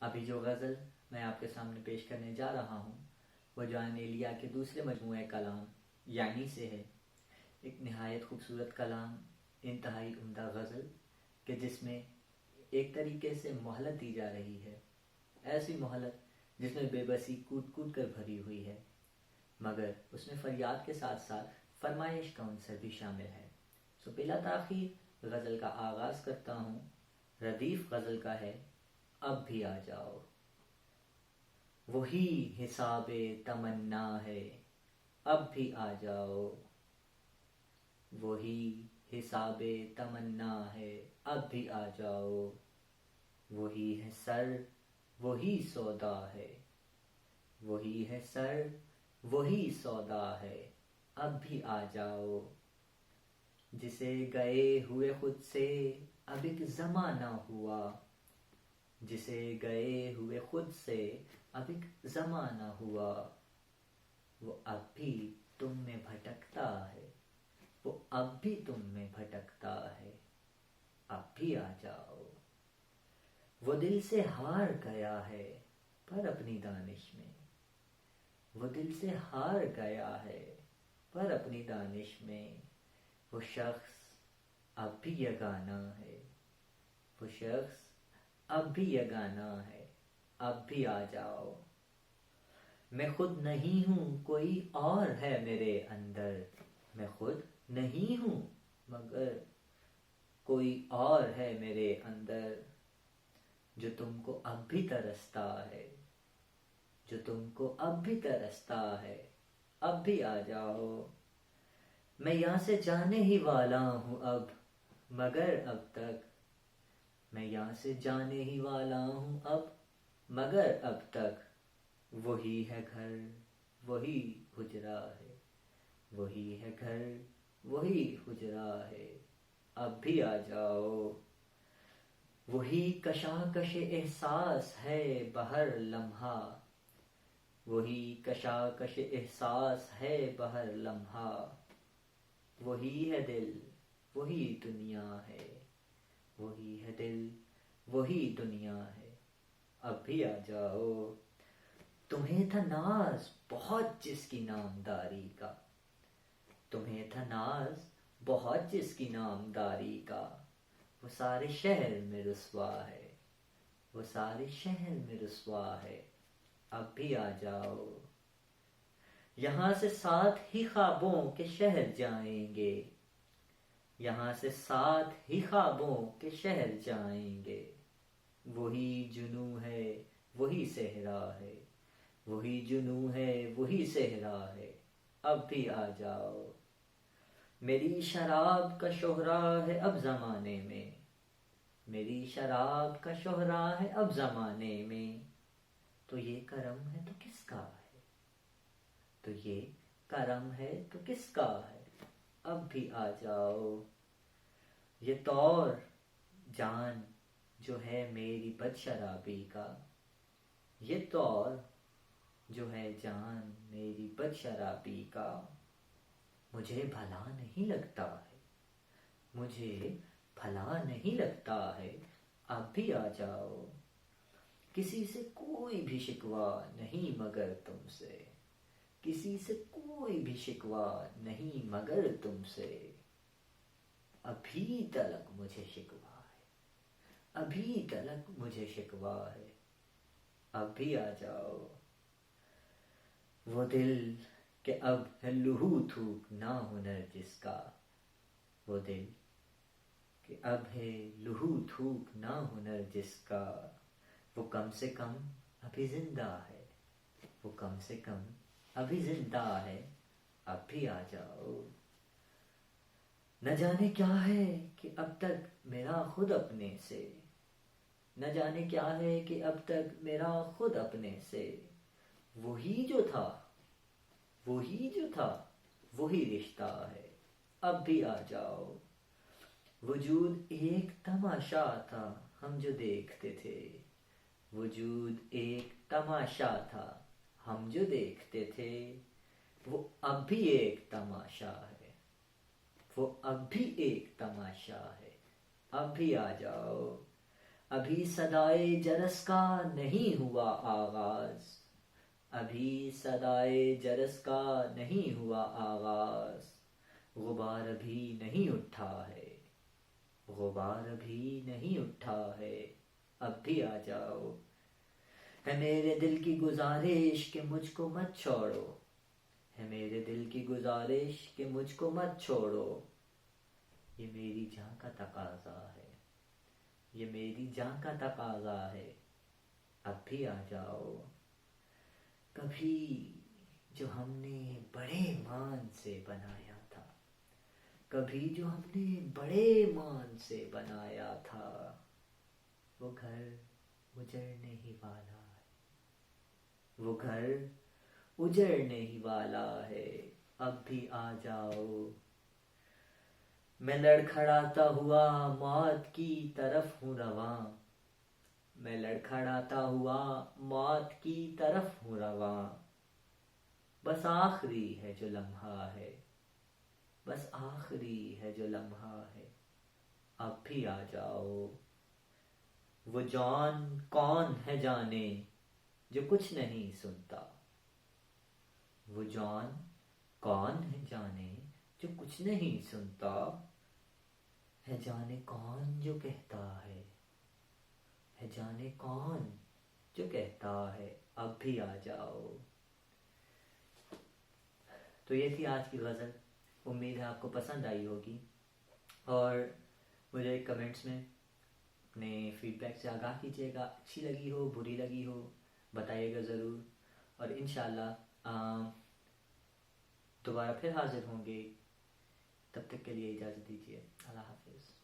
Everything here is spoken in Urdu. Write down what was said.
ابھی جو غزل میں آپ کے سامنے پیش کرنے جا رہا ہوں وہ جوان ایلیا کے دوسرے مجموعہ کلام یعنی سے ہے. ایک نہایت خوبصورت کلام، انتہائی عمدہ غزل کہ جس میں ایک طریقے سے مہلت دی جا رہی ہے، ایسی مہلت جس میں بے بسی کود کود کر بھری ہوئی ہے، مگر اس میں فریاد کے ساتھ ساتھ فرمائش کا عنصر بھی شامل ہے. سو بلا تاخیر غزل کا آغاز کرتا ہوں. ردیف غزل کا ہے اب بھی آ جاؤ. وہی حساب تمنا ہے اب بھی آ جاؤ. وہی حساب تمنا ہے اب بھی آ جاؤ. وہی ہے سر وہی سودا ہے. وہی ہے سر وہی سودا ہے اب بھی آ جاؤ. جسے گئے ہوئے خود سے اب ایک زمانہ ہوا. جسے گئے ہوئے خود سے اب ایک زمانہ ہوا. وہ اب بھی تم میں بھٹکتا ہے. وہ اب بھی تم میں بھٹکتا ہے. اب بھی آ جاؤ. وہ دل سے ہار گیا ہے پر اپنی دانش میں. وہ دل سے ہار گیا ہے پر اپنی دانش میں. وہ شخص اب بھی یگانہ ہے. وہ شخص اب بھی یگانہ ہے. اب بھی آ جاؤ. میں خود نہیں ہوں کوئی اور ہے میرے اندر. میں خود نہیں ہوں مگر کوئی اور ہے میرے اندر جو تم کو اب بھی ترستا ہے. جو تم کو اب بھی ترستا ہے. اب بھی آ جاؤ. میں یہاں سے جانے ہی والا ہوں اب مگر اب تک. میں یہاں سے جانے ہی والا ہوں اب مگر اب تک. وہی ہے گھر وہی حجرا ہے. وہی ہے گھر وہی حجرا ہے. اب بھی آ جاؤ. وہی کشاکش احساس ہے بہر لمحہ. وہی کشاکش احساس ہے بہر لمحہ. وہی ہے دل وہی دنیا ہے. وہی ہے دل وہی دنیا ہے. اب بھی آ جاؤ. تمہیں تھا ناز بہت جس کی نامداری کا. تمہیں تھا ناز بہت جس کی نامداری کا. وہ سارے شہر میں رسوا ہے. وہ سارے شہر میں رسوا ہے. اب بھی آ جاؤ. یہاں سے ساتھ ہی خوابوں کے شہر جائیں گے. یہاں سے ساتھ ہی خوابوں کے شہر جائیں گے. وہی جنوں ہے وہی صحرا ہے. وہی جنوں ہے وہی صحرا ہے. اب بھی آ جاؤ. میری شراب کا شہرا ہے اب زمانے میں. میری شراب کا شہرا ہے اب زمانے میں. تو یہ کرم ہے تو کس کا ہے. تو یہ کرم ہے تو کس کا ہے. اب بھی آ جاؤ. یہ طور جان جو ہے میری بد شرابی کا. یہ طور جو ہے جان میری بد شرابی کا. مجھے بھلا نہیں لگتا ہے. مجھے بھلا نہیں لگتا ہے. اب بھی آ جاؤ. کسی سے کوئی بھی شکوہ نہیں مگر تم سے. کسی سے کوئی بھی شکوہ نہیں مگر تم سے. ابھی تلک مجھے شکوہ ہے. ابھی تلک مجھے شکوہ ہے. اب بھی آ جاؤ. وہ دل کہ اب ہے لہو تھوک نا ہنر جس کا. وہ دل کہ اب ہے لہو تھوک نا ہنر جس کا. وہ کم سے کم ابھی زندہ ہے. وہ کم سے کم ابھی زندہ ہے. اب بھی آ جاؤ. نہ جانے کیا ہے کہ اب تک میرا خود اپنے سے. نہ جانے کیا ہے کہ اب تک میرا خود اپنے سے. وہی جو تھا وہی جو تھا وہی رشتہ ہے. اب بھی آ جاؤ. وجود ایک تماشا تھا ہم جو دیکھتے تھے. وجود ایک تماشا تھا ہم جو دیکھتے تھے. وہ اب بھی ایک تماشا ہے. وہ اب بھی ایک تماشا ہے. اب بھی آ جاؤ. ابھی صدائے جرس کا نہیں ہوا آغاز، ابھی صدائے جرس کا نہیں ہوا آغاز، غبار ابھی نہیں اٹھا ہے، غبار ابھی نہیں اٹھا ہے، اب بھی آ جاؤ، ہے میرے دل کی گزارش کہ مجھ کو مت چھوڑو، ہے میرے دل کی گزارش کہ مجھ کو مت چھوڑو، یہ میری جان کا تقاضا ہے، یہ میری جان کا تقاضا ہے، اب بھی آ جاؤ، کبھی جو ہم نے بڑے مان سے بنایا تھا، کبھی جو ہم نے بڑے مان سے بنایا تھا، وہ گھر اجڑنے ہی والا ہے، وہ گھر اجڑنے ہی والا ہے، اب بھی آ جاؤ، میں لڑکھڑاتا ہوا موت کی طرف ہوں رواں، میں لڑکھڑاتا ہوا موت کی طرف ہوں رواں، بس آخری ہے جو لمحہ ہے، بس آخری ہے جو لمحہ ہے، اب بھی آ جاؤ، وہ جان کون ہے جانے جو کچھ نہیں سنتا، وہ جان کون ہے جانے جو کچھ نہیں سنتا، ہے جانے کون جو کہتا ہے جانے کون جو کہتا ہے، اب بھی آ جاؤ۔ تو یہ تھی آج کی غزل، امید ہے آپ کو پسند آئی ہوگی، اور مجھے کمنٹس میں اپنے فیڈ بیک سے آگاہ کیجیے گا، اچھی لگی ہو بری لگی ہو بتائیے گا ضرور، اور انشاءاللہ دوبارہ پھر حاضر ہوں گے، تب تک کے لیے اجازت دیجیے، اللہ حافظ۔